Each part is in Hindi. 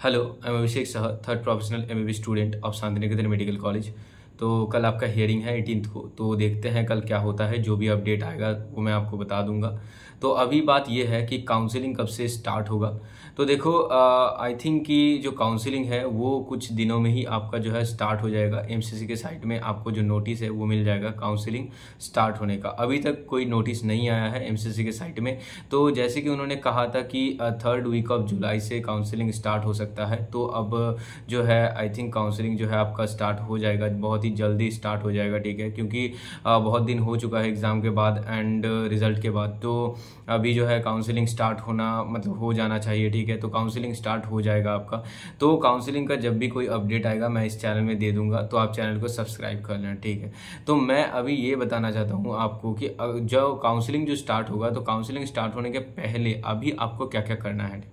Hello, I am Abhishek Sah, third professional MBBS student of Shantiniketan medical college. तो कल आपका हियरिंग है 18th को, तो देखते हैं कल क्या होता है। जो भी अपडेट आएगा वो मैं आपको बता दूंगा। तो अभी बात ये है कि काउंसलिंग कब से स्टार्ट होगा। तो देखो, आई थिंक कि जो काउंसलिंग है वो कुछ दिनों में ही आपका जो है स्टार्ट हो जाएगा। एमसीसी के साइट में आपको जो नोटिस है वो मिल जाएगा काउंसलिंग स्टार्ट होने का। अभी तक कोई नोटिस नहीं आया है एमसीसी के साइट में। तो जैसे कि उन्होंने कहा था कि 3rd वीक ऑफ जुलाई से काउंसलिंग स्टार्ट हो सकता है। तो अब जो है आई थिंक काउंसलिंग जो है आपका स्टार्ट हो जाएगा, बहुत ही जल्दी स्टार्ट हो जाएगा, ठीक है। क्योंकि बहुत दिन हो चुका है एग्ज़ाम के बाद एंड रिजल्ट के बाद। तो अभी जो है काउंसलिंग स्टार्ट होना मतलब हो जाना चाहिए, ठीक है। तो काउंसलिंग स्टार्ट हो जाएगा आपका। तो काउंसलिंग का जब भी कोई अपडेट आएगा मैं इस चैनल में दे दूंगा, तो आप चैनल को सब्सक्राइब कर लेना, ठीक है। तो मैं अभी ये बताना चाहता हूँ आपको कि जो काउंसलिंग जो स्टार्ट होगा, तो काउंसलिंग स्टार्ट होने के पहले अभी आपको क्या क्या करना है।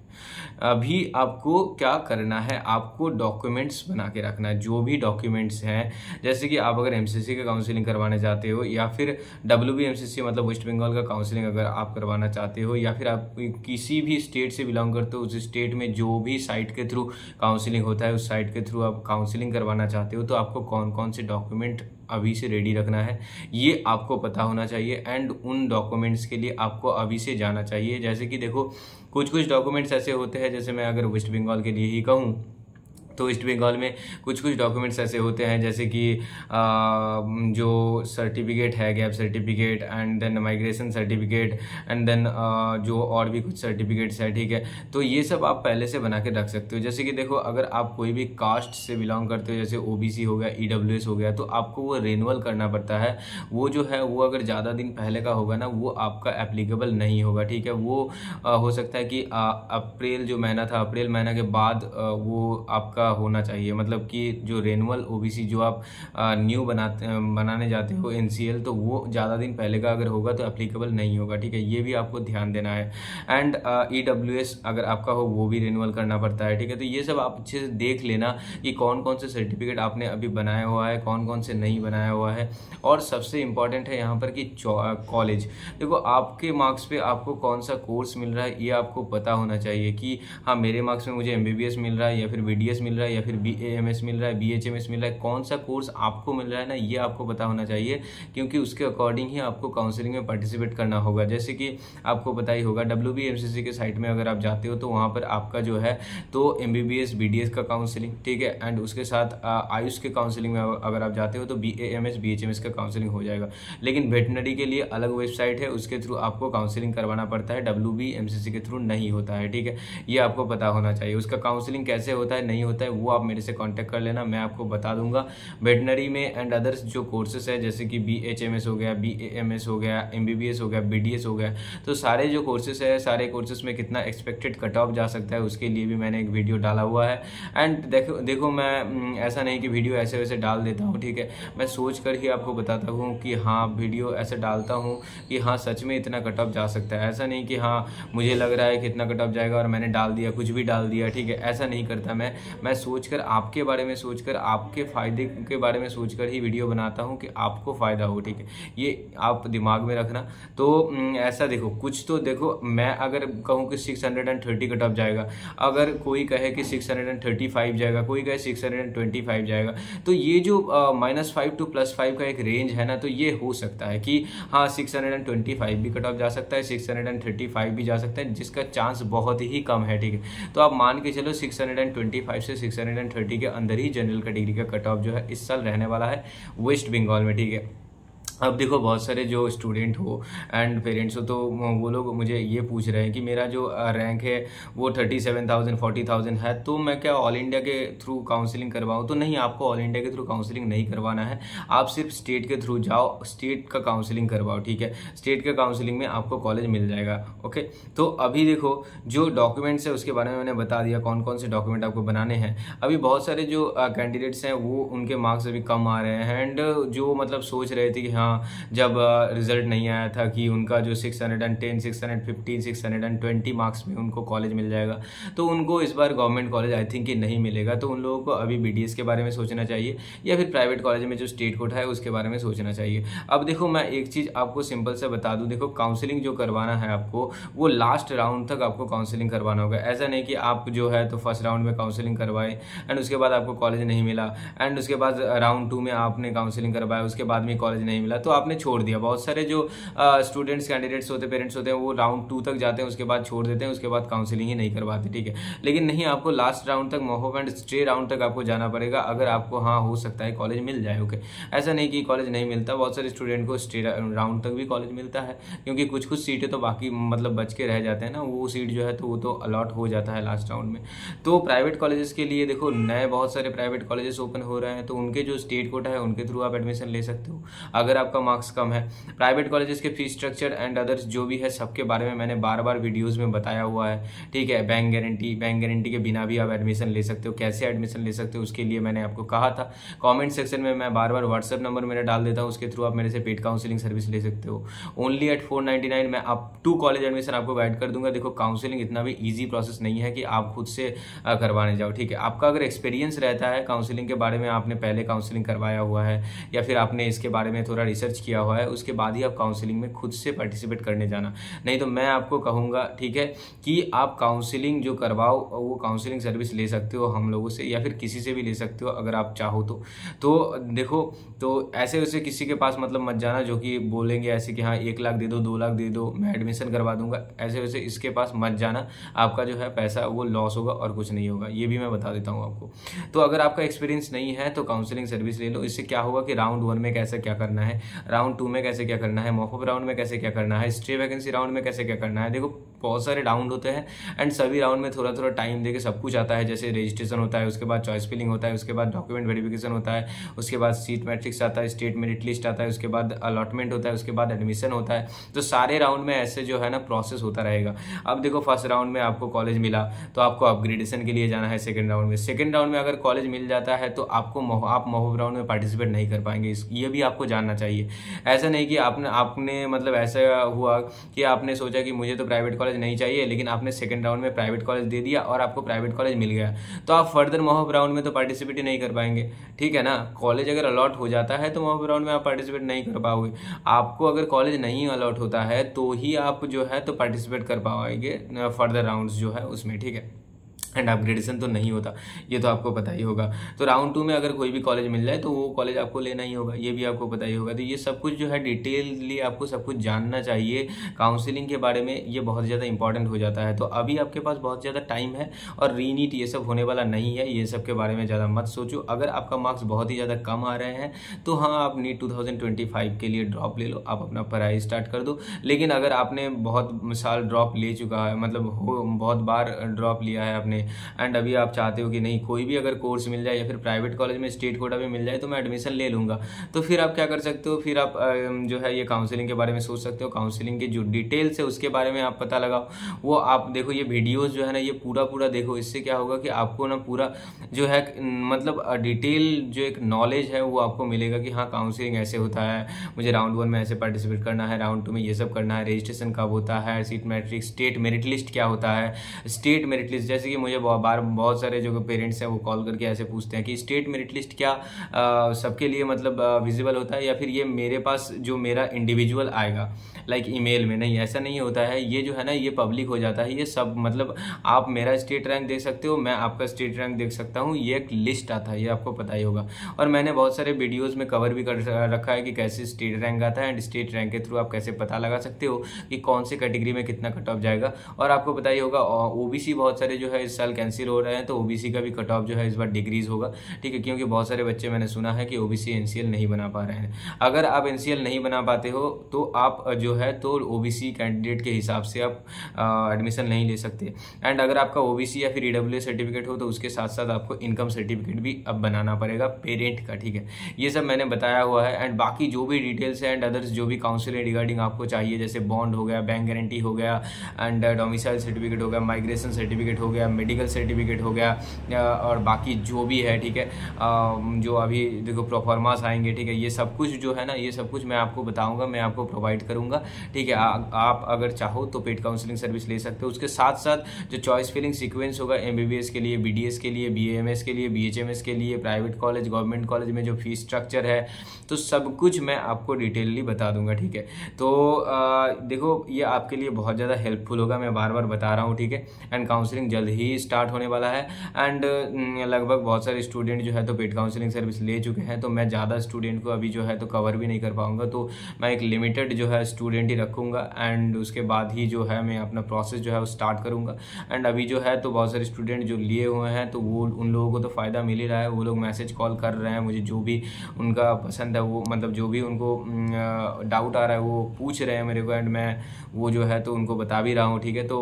अभी आपको क्या करना है, आपको डॉक्यूमेंट्स बना के रखना है। जो भी डॉक्यूमेंट्स हैं, जैसे कि आप अगर एमसीसी का काउंसलिंग करवाने चाहते हो या फिर WBMCC मतलब वेस्ट बंगाल का काउंसलिंग अगर आप करवाना चाहते हो, या फिर आप किसी भी स्टेट से बिलोंग करते हो, उस स्टेट में जो भी साइट के थ्रू काउंसलिंग होता है उस साइट के थ्रू आप काउंसलिंग करवाना चाहते हो, तो आपको कौन कौन से डॉक्यूमेंट अभी से रेडी रखना है ये आपको पता होना चाहिए। एंड उन डॉक्यूमेंट्स के लिए आपको अभी से जाना चाहिए। जैसे कि देखो, कुछ डॉक्यूमेंट्स ऐसे होते हैं, जैसे मैं अगर वेस्ट बंगाल के लिए ही कहूँ तो वेस्ट बंगाल में कुछ डॉक्यूमेंट्स ऐसे होते हैं, जैसे कि जो सर्टिफिकेट है, gap certificate and then migration certificate and then जो और भी कुछ सर्टिफिकेट्स है, ठीक है। तो ये सब आप पहले से बना के रख सकते हो। जैसे कि देखो, अगर आप कोई भी कास्ट से बिलोंग करते हो, जैसे OBC हो गया, EWS हो गया, तो आपको वो रिन्यूअल करना पड़ता है। वो जो है वो अगर ज़्यादा दिन पहले का होगा ना, वो आपका एप्लीकेबल नहीं होगा, ठीक है। वो हो सकता है कि अप्रैल जो महीना था, अप्रैल महीना के बाद वो आपका होना चाहिए। मतलब कि जो रिन्यूअल OBC जो आप न्यू बनाने जाते हो NCL, तो वो ज़्यादा दिन पहले का अगर होगा तो एप्लीकेबल नहीं होगा, ठीक है। ये भी आपको ध्यान देना है। एंड EWS अगर आपका हो वो भी रिन्यूअल करना पड़ता है, ठीक है। तो ये सब आप अच्छे से देख लेना कि कौन कौन से सर्टिफिकेट आपने अभी बनाया हुआ है, कौन कौन से नहीं बनाया हुआ है। और सबसे इम्पॉर्टेंट है यहाँ पर कि कॉलेज। देखो, आपके मार्क्स पे आपको कौन सा कोर्स मिल रहा है ये आपको पता होना चाहिए कि हाँ, मेरे मार्क्स में मुझे MBBS मिल रहा है या फिर BDS मिल रहा है या फिर BAMS मिल रहा है, BHMS मिल रहा है। कौन सा कोर्स आपको मिल रहा है ना, ये आपको पता होना चाहिए, क्योंकि उसके अकॉर्डिंग ही आपको काउंसलिंग में पार्टिसिपेट करना होगा। जैसे कि आपको पता ही होगा, WBMCC के साइट में अगर आप जाते हो तो वहाँ पर आपका जो है तो MBBS BDS का काउंसलिंग, ठीक है। एंड उसके साथ आयुष के काउंसलिंग में अगर आप जाते हो तो BAMS BHMS का काउंसलिंग हो जाएगा। लेकिन वेटनरी के लिए अलग वेबसाइट है, उसके थ्रू आपको काउंसलिंग करवाना पड़ता है, WBMCC के थ्रू नहीं होता है, ठीक है। ये आपको पता होना चाहिए। उसका काउंसलिंग कैसे होता है नहीं होता है वो आप मेरे से कांटेक्ट कर लेना, मैं आपको बता दूंगा। वेटनरी में एंड अदर्स जो कोर्सेस है, जैसे कि BHMS हो गया, BAMS हो गया, MBBS हो गया, BDS हो गया, तो सारे जो कोर्सेस है, सारे कोर्सेस में कितना एक्सपेक्टेड कट ऑफ जा सकता है उसके लिए भी मैंने एक वीडियो डाला हुआ है। एंड देखो मैं ऐसा नहीं कि वीडियो ऐसे वैसे डाल देता हूँ, ठीक है। मैं सोच कर ही आपको बताता हूँ कि हाँ, वीडियो ऐसे डालता हूँ कि हाँ सच में इतना कट ऑफ जा सकता है। ऐसा नहीं कि हाँ मुझे लग रहा है कि इतना कट ऑफ जाएगा और मैंने डाल दिया, कुछ भी डाल दिया, ठीक है। ऐसा नहीं करता मैं सोचकर, आपके बारे में सोचकर, आपके फायदे के बारे में सोचकर ही वीडियो बनाता हूँ कि आपको फायदा हो, ठीक है। ये आप दिमाग में रखना। तो ऐसा देखो, कुछ तो देखो, मैं अगर कहूँ कि 630 कट ऑफ जाएगा, अगर कोई कहे कि 635 जाएगा, कोई कहे 625 जाएगा, तो ये जो -5 to +5 का एक रेंज है ना, तो ये हो सकता है कि हाँ 625 भी कट ऑफ जा सकता है, 635 भी जा सकता है, जिसका चांस बहुत ही कम है, ठीक है। तो आप मान के चलो 625 से 630 के अंदर ही जनरल कैटेगरी का कट ऑफ जो है इस साल रहने वाला है वेस्ट बंगाल में, ठीक है। अब देखो, बहुत सारे जो स्टूडेंट हो एंड पेरेंट्स हो, तो वो लोग मुझे ये पूछ रहे हैं कि मेरा जो रैंक है वो 37,000 40,000 है, तो मैं क्या ऑल इंडिया के थ्रू काउंसलिंग करवाऊँ। तो नहीं, आपको ऑल इंडिया के थ्रू काउंसलिंग नहीं करवाना है, आप सिर्फ स्टेट के थ्रू जाओ, स्टेट का काउंसलिंग करवाओ, ठीक है। स्टेट के काउंसलिंग में आपको कॉलेज मिल जाएगा, ओके। तो अभी देखो, जो डॉक्यूमेंट्स है उसके बारे में मैंने बता दिया, कौन कौन से डॉक्यूमेंट आपको बनाने हैं। अभी बहुत सारे जो कैंडिडेट्स हैं वो उनके मार्क्स अभी कम आ रहे हैं एंड जो मतलब सोच रहे थे कि हाँ हाँ जब रिजल्ट नहीं आया था कि उनका जो 610, 615, 620 मार्क्स में उनको कॉलेज मिल जाएगा, तो उनको इस बार गवर्नमेंट कॉलेज आई थिंक कि नहीं मिलेगा। तो उन लोगों को अभी BDS के बारे में सोचना चाहिए या फिर प्राइवेट कॉलेज में जो स्टेट कोटा है उसके बारे में सोचना चाहिए। अब देखो मैं एक चीज़ आपको सिंपल से बता दूं, देखो काउंसलिंग जो करवाना है आपको वो लास्ट राउंड तक आपको काउंसलिंग करवाना होगा। ऐसा नहीं कि आप जो है तो फर्स्ट राउंड में काउंसलिंग करवाए एंड उसके बाद आपको कॉलेज नहीं मिला एंड उसके बाद राउंड 2 में आपने काउंसलिंग करवाया उसके बाद में कॉलेज नहीं मिला तो आपने छोड़ दिया। बहुत सारे जो स्टूडेंट्स कैंडिडेट्स होते पेरेंट्स होते हैं वो राउंड 2 तक जाते हैं उसके बाद छोड़ देते हैं, उसके बाद काउंसलिंग ही नहीं करवाते, ठीक है। लेकिन नहीं, आपको लास्ट राउंड तक मोहब एंड स्टे राउंड तक आपको जाना पड़ेगा अगर आपको हाँ हो सकता है कॉलेज मिल जाए, ओके। ऐसा नहीं कि कॉलेज नहीं मिलता, बहुत सारे स्टूडेंट को स्टे राउंड तक भी कॉलेज मिलता है क्योंकि कुछ कुछ सीटें तो बाकी मतलब बच के रह जाते हैं ना, वो सीट जो है तो वो तो अलॉट हो जाता है लास्ट राउंड में। तो प्राइवेट कॉलेजेस के लिए देखो नए बहुत सारे प्राइवेट कॉलेजेस ओपन हो रहे हैं, तो उनके जो स्टेट कोटा है उनके थ्रू आप एडमिशन ले सकते हो अगर आपका मार्क्स कम है। प्राइवेट कॉलेजेस के फीस स्ट्रक्चर एंड अदर्स जो भी है सबके बारे में मैंने बार बार वीडियोस में बताया हुआ है, ठीक है। बैंक गारंटी के बिना भी आप एडमिशन ले सकते हो। कैसे एडमिशन ले सकते हो उसके लिए मैंने आपको कहा था, कमेंट सेक्शन में मैं बार बार व्हाट्सएप नंबर मेरा डाल देता हूँ, उसके थ्रू आप मेरे से पेड काउंसलिंग सर्विस ले सकते हो। ओनली एट 499 मैं अप टू कॉलेज एडमिशन आपको गाइड कर दूंगा। देखो काउंसलिंग इतना भी ईजी प्रोसेस नहीं है कि आप खुद से करवाने जाओ, ठीक है। आपका अगर एक्सपीरियंस रहता है काउंसलिंग के बारे में, आपने पहले काउंसलिंग करवाया हुआ है या फिर आपने इसके बारे में थोड़ा रिसर्च किया हुआ है, उसके बाद ही आप काउंसलिंग में खुद से पार्टिसिपेट करने जाना। नहीं तो मैं आपको कहूँगा, ठीक है, कि आप काउंसलिंग जो करवाओ वो काउंसलिंग सर्विस ले सकते हो हम लोगों से या फिर किसी से भी ले सकते हो अगर आप चाहो तो देखो तो ऐसे वैसे किसी के पास मतलब मत जाना जो कि बोलेंगे ऐसे कि हाँ 1 लाख दे दो 2 लाख दे दो मैं एडमिशन करवा दूंगा, ऐसे वैसे इसके पास मत जाना, आपका जो है पैसा वो लॉस होगा और कुछ नहीं होगा, ये भी मैं बता देता हूँ आपको। तो अगर आपका एक्सपीरियंस नहीं है तो काउंसलिंग सर्विस ले लो। इससे क्या होगा कि राउंड 1 में कैसे क्या करना है, राउंड 2 में कैसे क्या करना है, मॉकअप राउंड में कैसे क्या करना है, स्टे वैकेंसी राउंड में कैसे क्या करना है। देखो बहुत सारे राउंड होते हैं एंड सभी राउंड में थोड़ा थोड़ा टाइम देके सब कुछ आता है। जैसे रजिस्ट्रेशन होता है, उसके बाद चॉइस फिलिंग होता है, उसके बाद डॉक्यूमेंट वेरिफिकेशन होता है, उसके बाद सीट मैट्रिक्स आता है, स्टेट मेरिट लिस्ट आता है, उसके बाद अलॉटमेंट होता है, उसके बाद एडमिशन होता है। तो सारे राउंड में ऐसे जो है ना प्रोसेस होता रहेगा। अब देखो फर्स्ट राउंड में आपको कॉलेज मिला तो आपको अपग्रेडेशन के लिए जाना है सेकंड राउंड में। सेकंड राउंड में अगर कॉलेज मिल जाता है तो आपको आप मॉकअप राउंड में पार्टिसिपेट नहीं कर पाएंगे, ये भी आपको जानना चाहिए। ऐसा नहीं कि आपने मतलब ऐसा हुआ कि आपने सोचा कि मुझे तो प्राइवेट कॉलेज नहीं चाहिए, लेकिन आपने सेकंड राउंड में प्राइवेट कॉलेज दे दिया और आपको प्राइवेट कॉलेज मिल गया तो आप फर्दर मॉकअप राउंड में तो पार्टिसिपेट ही नहीं कर पाएंगे, ठीक है ना। कॉलेज अगर अलॉट हो जाता है तो मॉकअप राउंड में आप पार्टिसिपेट नहीं कर पाओगे। आपको अगर कॉलेज नहीं अलॉट होता है तो ही आप जो है तो पार्टिसिपेट कर पाओगे फर्दर राउंड्स जो है उसमें, ठीक है। एंड अपग्रेडेशन तो नहीं होता, ये तो आपको पता ही होगा। तो राउंड 2 में अगर कोई भी कॉलेज मिल जाए तो वो कॉलेज आपको लेना ही होगा, ये भी आपको पता ही होगा। तो ये सब कुछ जो है डिटेलली आपको सब कुछ जानना चाहिए काउंसलिंग के बारे में, ये बहुत ज़्यादा इंपॉर्टेंट हो जाता है। तो अभी आपके पास बहुत ज़्यादा टाइम है और रीनीट ये सब होने वाला नहीं है, ये सब के बारे में ज़्यादा मत सोचो। अगर आपका मार्क्स बहुत ही ज़्यादा कम आ रहे हैं तो हाँ आप नीट 2025 के लिए ड्रॉप ले लो, आप अपना पढ़ाई स्टार्ट कर दो। लेकिन अगर आपने बहुत साल ड्रॉप ले चुका है, मतलब बहुत बार ड्रॉप लिया है आपने एंड अभी आप चाहते हो कि नहीं कोई भी अगर कोर्स मिल जाए या फिर प्राइवेट कॉलेज में स्टेट कोटा भी मिल जाए तो मैं एडमिशन ले लूँगा, तो फिर आप क्या कर सकते हो, फिर आप जो है ये काउंसलिंग के बारे में सोच सकते हो। काउंसलिंग के जो डिटेल्स है उसके बारे में आप पता लगाओ, वो आप देखो ये वीडियोज़ जो है ना ये पूरा देखो। इससे क्या होगा कि आपको ना पूरा जो है मतलब डिटेल जो एक नॉलेज है वो आपको मिलेगा कि हाँ काउंसलिंग ऐसे होता है, मुझे राउंड 1 में ऐसे पार्टिसिपेट करना है, राउंड 2 में ये सब करना है, रजिस्ट्रेशन कब होता है, seat matrix, state merit list क्या होता है। स्टेट मेरिट लिस्ट जैसे कि मुझे बहुत सारे जो पेरेंट्स हैं वो कॉल करके ऐसे पूछते हैं कि स्टेट मेरिट लिस्ट क्या सबके लिए मतलब विजिबल होता है या फिर ये मेरे पास जो मेरा इंडिविजुअल आएगा लाइक ईमेल में। नहीं, ऐसा नहीं होता है, ये जो है ना ये पब्लिक हो जाता है। ये सब मतलब आप मेरा स्टेट रैंक देख सकते हो, मैं आपका स्टेट रैंक देख सकता हूँ, ये एक लिस्ट आता है, ये आपको पता ही होगा। और मैंने बहुत सारे वीडियोस में कवर भी कर रखा है कि कैसे स्टेट रैंक आता है एंड स्टेट रैंक के थ्रू आप कैसे पता लगा सकते हो कि कौन से कैटेगरी में कितना कट ऑफ जाएगा। और आपको पता ही होगा ओबीसी बहुत सारे जो है इस साल कैंसिल हो रहे हैं, तो ओबीसी का भी कट ऑफ जो है इस बार डिक्रीज होगा, ठीक है। क्योंकि बहुत सारे बच्चे मैंने सुना है कि ओबीसी एनसीएल नहीं बना पा रहे हैं। अगर आप एनसीएल नहीं बना पाते हो तो आप जो है तो ओबीसी कैंडिडेट के हिसाब से आप एडमिशन नहीं ले सकते। एंड अगर आपका ओबीसी या फिर ईडब्ल्यूएस सर्टिफिकेट हो तो उसके साथ साथ आपको इनकम सर्टिफिकेट भी अब बनाना पड़ेगा पेरेंट का, ठीक है। ये सब मैंने बताया हुआ है। एंड बाकी जो भी डिटेल्स है एंड अदर्स जो भी काउंसलिंग रिगार्डिंग आपको चाहिए, जैसे बॉन्ड हो गया, बैंक गारंटी हो गया एंड डोमिसाइल सर्टिफिकेट हो गया, माइग्रेशन सर्टिफिकेट हो गया, मेडिकल सर्टिफिकेट हो गया और बाकी जो भी है, ठीक है, जो अभी देखो प्रोफार्मास आएंगे, ठीक है, ये सब कुछ जो है ना, ये सब कुछ मैं आपको बताऊंगा, मैं आपको प्रोवाइड करूंगा, ठीक है। आप अगर चाहो तो पेड काउंसलिंग सर्विस ले सकते हो। उसके साथ साथ जो चॉइस फिलिंग सीक्वेंस होगा MBBS के लिए, BDS के लिए, BAMS के लिए, BHMS के लिए, प्राइवेट कॉलेज, गवर्नमेंट कॉलेज में जो फीस स्ट्रक्चर है, तो सब कुछ मैं आपको डिटेलली बता दूंगा, ठीक है। तो देखो ये आपके लिए बहुत ज़्यादा हेल्पफुल होगा, मैं बार बार बता रहा हूँ, ठीक है। एंड काउंसलिंग जल्द ही स्टार्ट होने वाला है एंड लगभग बहुत सारे स्टूडेंट जो है तो पेड काउंसलिंग सर्विस ले चुके हैं, तो मैं ज़्यादा स्टूडेंट को अभी जो है तो कवर भी नहीं कर पाऊंगा, तो मैं एक लिमिटेड जो है स्टूडेंट ही रखूँगा एंड उसके बाद ही जो है मैं अपना प्रोसेस जो है वो स्टार्ट करूँगा। एंड अभी जो है तो बहुत सारे स्टूडेंट जो लिए हुए हैं तो वो उन लोगों को तो फ़ायदा मिल ही रहा है, वो लोग मैसेज कॉल कर रहे हैं मुझे, जो भी उनका पसंद है वो, मतलब जो भी उनको डाउट आ रहा है वो पूछ रहे हैं मेरे को एंड मैं वो जो है तो उनको बता भी रहा हूँ, ठीक है। तो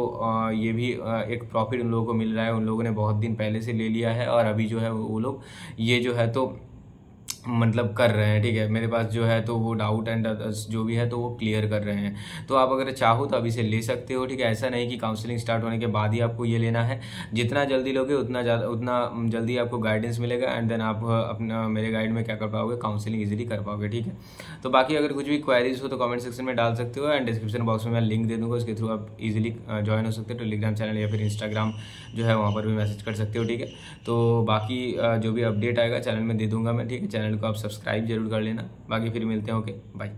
ये भी एक प्रॉफिट उन लोगों को मिल रहा है, उन लोगों ने बहुत दिन पहले से ले लिया है और अभी जो है वो लोग ये जो है तो मतलब कर रहे हैं, ठीक है। मेरे पास जो है तो वो डाउट एंड जो भी है तो वो क्लियर कर रहे हैं। तो आप अगर चाहो तो अभी से ले सकते हो, ठीक है। ऐसा नहीं कि काउंसलिंग स्टार्ट होने के बाद ही आपको ये लेना है, जितना जल्दी लोगे उतना जल्दी आपको गाइडेंस मिलेगा एंड देन आप अपना मेरे गाइड में क्या कर पाओगे, काउंसलिंग ईजिली कर पाओगे, ठीक है। तो बाकी अगर कुछ भी क्वेरीज हो तो कमेंट सेक्शन में डाल सकते हो एंड डिस्क्रिप्शन बॉक्स में मैं लिंक दे दूँगा, उसके थ्रू आप इजीली ज्वाइन हो सकते हो टेलीग्राम चैनल या फिर इंस्टाग्राम जो है वहाँ पर भी मैसेज कर सकते हो, ठीक है। तो बाकी जो भी अपडेट आएगा चैनल में दे दूँगा मैं, ठीक है। चैनल को आप सब्सक्राइब जरूर कर लेना, बाकी फिर मिलते हैं, ओके बाय।